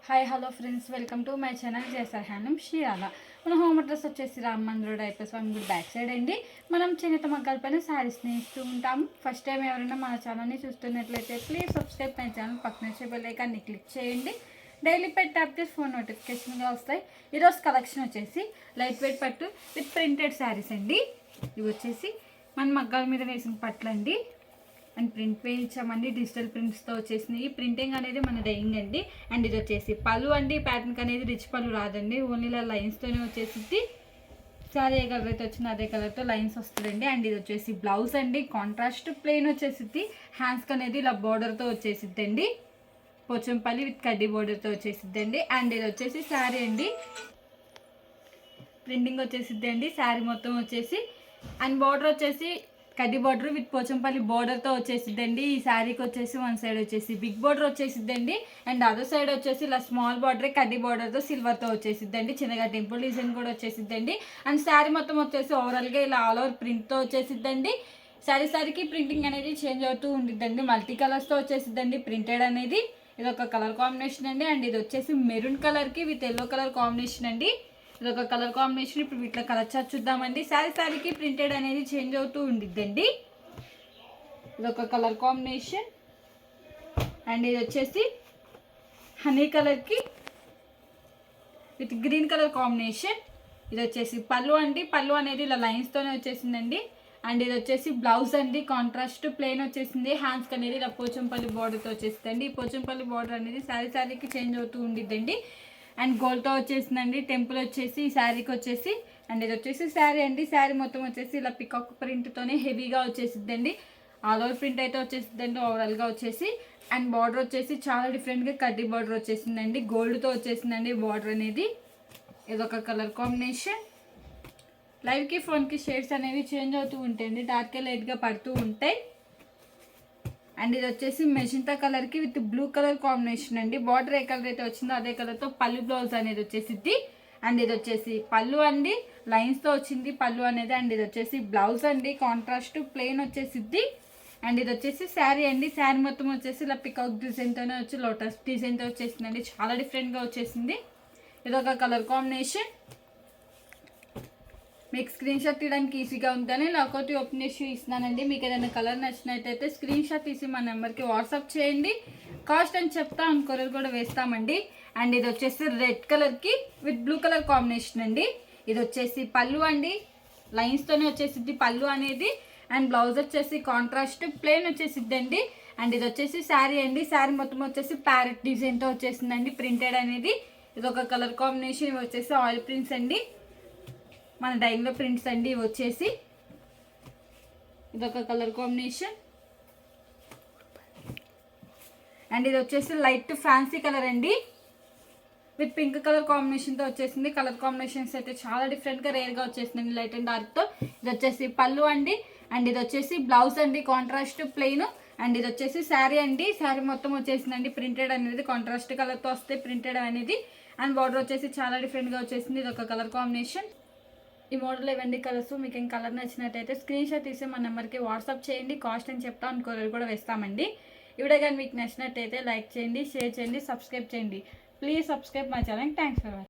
Hi hello friends, welcome to my channel జేసర్ handloom షియాల. మన హోమ్ అడ్రస్ వచ్చేసి Ram Mandir diapers good back side అండి. మనం చేనేత మగ్గాల పైన శారీస్ని ఇస్తూ ఉంటాము. ఫస్ట్ టైం ఎవరైనా మన ఛానల్ని చూస్తున్నట్లయితే ప్లీజ్ సబ్స్క్రైబ్ మై ఛానల్, పక్కన వచ్చే బెల్ ఐకాన్ని క్లిక్ చేయండి. డైలీ పెట్ ట్యాప్ చేసి ఫోన్ నోటిఫికేషన్గా వస్తాయి. ఈరోజు కలెక్షన్ వచ్చేసి లైట్ వెయిట్ పట్టు విత్ ప్రింటెడ్ శారీస్ అండి. ఇవి వచ్చేసి మన మగ్గాల మీద వేసిన పట్లు అండి. అండ్ ప్రింట్ వేయించామండి, డిజిటల్ ప్రింట్స్తో వచ్చేసినాయి. ప్రింటింగ్ అనేది మన డైయింగ్ అండి. అండ్ ఇది వచ్చేసి పళ్ళు అండి. ప్యాటర్న్కి అనేది రిచ్ పళ్ళు రాదండి, ఓన్లీ ఇలా లైన్స్తోనే వచ్చేసి శారీ ఏ కలర్ అయితే వచ్చిందో అదే కలర్తో లైన్స్ వస్తుందండి. అండ్ ఇది వచ్చేసి బ్లౌజ్ అండి, కాంట్రాస్ట్ ప్లెయిన్ వచ్చేసిద్ది. హ్యాండ్స్కి అనేది ఇలా బోర్డర్తో వచ్చేసిద్దండి, పోచంపల్లి విత్ కడ్డీ బోర్డర్తో వచ్చేసిద్దండి. అండ్ ఇది వచ్చేసి శారీ అండి, ప్రింటింగ్ వచ్చేసిద్దండి శారీ మొత్తం వచ్చేసి. అండ్ బార్డర్ వచ్చేసి కడ్డీ బార్డర్ విత్ పోచంపల్లి బార్డర్తో వచ్చేసిద్దండి. ఈ శారీకి వచ్చేసి వన్ సైడ్ వచ్చేసి బిగ్ బార్డర్ వచ్చేసిద్దండి. అండ్ అదర్ సైడ్ వచ్చేసి ఇలా స్మాల్ బార్డర్ కడ్డీ బార్డర్తో సిల్వర్తో వచ్చేసిద్దండి. చిన్నగా టెంపుల్ డిజైన్ కూడా వచ్చేసిద్దండి. అండ్ శారీ మొత్తం వచ్చేసి ఓవరాల్గా ఇలా ఆల్ ఓవర్ ప్రింట్తో వచ్చేసిద్దండి. శారీకి ప్రింటింగ్ అనేది చేంజ్ అవుతూ ఉండిద్దండి. మల్టీ కలర్స్తో వచ్చేసిద్దండి ప్రింటెడ్ అనేది. ఇది ఒక కలర్ కాంబినేషన్ అండి. అండ్ ఇది వచ్చేసి మెరూన్ కలర్కి విత్ ఎల్లో కలర్ కాంబినేషన్ అండి. ఇది ఒక కలర్ కాంబినేషన్. ఇప్పుడు వీటిలో కలర్ చార్ట్ చూద్దామండి. శారీకి ప్రింటెడ్ అనేది చేంజ్ అవుతూ ఉండిద్దండి. ఇది ఒక కలర్ కాంబినేషన్. అండ్ ఇది వచ్చేసి హనీ కలర్కి విత్ గ్రీన్ కలర్ కాంబినేషన్. ఇది వచ్చేసి పళ్ళు అండి. పళ్ళు అనేది ఇలా లైన్స్తోనే వచ్చేసిందండి. అండ్ ఇది వచ్చేసి బ్లౌజ్ అండి, కాంట్రాస్ట్ ప్లెయిన్ వచ్చేసింది. హ్యాండ్స్కి అనేది ఇలా పోచంపల్లి బార్డర్తో వచ్చేసిందండి. ఈ పోచంపల్లి బార్డర్ అనేది శారీకి చేంజ్ అవుతూ ఉండిద్దండి. అండ్ గోల్డ్తో వచ్చేసిందండి. టెంపుల్ వచ్చేసి ఈ శారీకి వచ్చేసి. అండ్ ఇది వచ్చేసి శారీ అండి. శారీ మొత్తం వచ్చేసి ఇలా పికాక్ ప్రింట్తోనే హెవీగా వచ్చేసిద్దండి. ఆల్ ఓవర్ ప్రింట్ అయితే వచ్చేసిద్దండి ఓవరాల్గా వచ్చేసి. అండ్ బార్డర్ వచ్చేసి చాలా డిఫరెంట్గా కడ్డీ బార్డర్ వచ్చేసిందండి, గోల్డ్తో వచ్చేసిందండి బార్డర్ అనేది. ఇదొక కలర్ కాంబినేషన్. లైవ్కి ఫోన్కి షేడ్స్ అనేవి చేంజ్ అవుతూ ఉంటాయండి, డార్క్గా లైట్గా పడుతూ ఉంటాయి. అండ్ ఇది వచ్చేసి మెజంతా కలర్కి విత్ బ్లూ కలర్ కాంబినేషన్ అండి. బార్డర్ ఏ కలర్ అయితే వచ్చిందో అదే కలర్తో పళ్ళు బ్లౌజ్ అనేది వచ్చేసిద్ది. అండ్ ఇది వచ్చేసి పళ్ళు అండి, లైన్స్తో వచ్చింది పళ్ళు అనేది. అండ్ ఇది వచ్చేసి బ్లౌజ్ అండి, కాంట్రాస్ట్ ప్లెయిన్ వచ్చేసిద్ది. అండ్ ఇది వచ్చేసి శారీ అండి. శారీ మొత్తం వచ్చేసి ఇలా పికాక్ డిజైన్తోనే వచ్చి లోటస్ డిజైన్తో వచ్చేసిందండి, చాలా డిఫరెంట్గా వచ్చేసింది. ఇది ఒక కలర్ కాంబినేషన్. మీకు స్క్రీన్ షాట్ తీయడానికి ఈజీగా ఉందని లాకౌట్ ఓపెన్ చేసి ఇస్తున్నానండి. మీకు ఏదైనా కలర్ నచ్చినట్టయితే స్క్రీన్ షాట్ తీసి మా నెంబర్కి వాట్సాప్ చేయండి. కాస్ట్ అని చెప్తా కొరియర్ కూడా వేస్తామండి. అండ్ ఇది వచ్చేసి రెడ్ కలర్కి విత్ బ్లూ కలర్ కాంబినేషన్ అండి. ఇది వచ్చేసి పళ్ళు అండి, లైన్స్తోనే వచ్చేసిద్ది పళ్ళు అనేది. అండ్ బ్లౌజ్ వచ్చేసి కాంట్రాస్ట్ ప్లెయిన్ వచ్చేసిద్దండి. అండ్ ఇది వచ్చేసి శారీ అండి. శారీ మొత్తం వచ్చేసి ప్యారెట్ డిజైన్తో వచ్చేసిందండి ప్రింటెడ్ అనేది. ఇది ఒక కలర్ కాంబినేషన్. ఇవి వచ్చేసి ఆయిల్ ప్రింట్స్ అండి, మన డైయింగ్లో ప్రింట్స్ అండి. ఇవి వచ్చేసి ఇదొక కలర్ కాంబినేషన్. అండ్ ఇది వచ్చేసి లైట్ ఫ్యాన్సీ కలర్ అండి విత్ పింక్ కలర్ కాంబినేషన్తో వచ్చేసింది. కలర్ కాంబినేషన్స్ అయితే చాలా డిఫరెంట్గా రేర్గా వచ్చేసిందండి, లైట్ అండ్ డార్క్తో. ఇది వచ్చేసి పళ్ళు అండి. అండ్ ఇది వచ్చేసి బ్లౌజ్ అండి, కాంట్రాస్ట్ ప్లెయిన్. అండ్ ఇది వచ్చేసి శారీ అండి. శారీ మొత్తం వచ్చేసిందండి ప్రింటెడ్ అనేది, కాంట్రాస్ట్ కలర్తో వస్తే ప్రింటెడ్ అనేది. అండ్ బార్డర్ వచ్చేసి చాలా డిఫరెంట్గా వచ్చేసింది. ఇది ఒక కలర్ కాంబినేషన్. ఈ మోడల్ ఇవన్నీ కలర్స్. మీకు ఏం కలర్ నచ్చినట్టయితే స్క్రీన్ షాట్ తీసి మన నెంబర్కి వాట్సాప్ చేయండి. కాస్ట్ అని చెప్తా కొరియర్ కూడా వేస్తామండి. ఈ వీడియో కానీ మీకు నచ్చినట్టయితే లైక్ చేయండి, షేర్ చేయండి, సబ్స్క్రైబ్ చేయండి. Please subscribe my channel. Thanks for watching.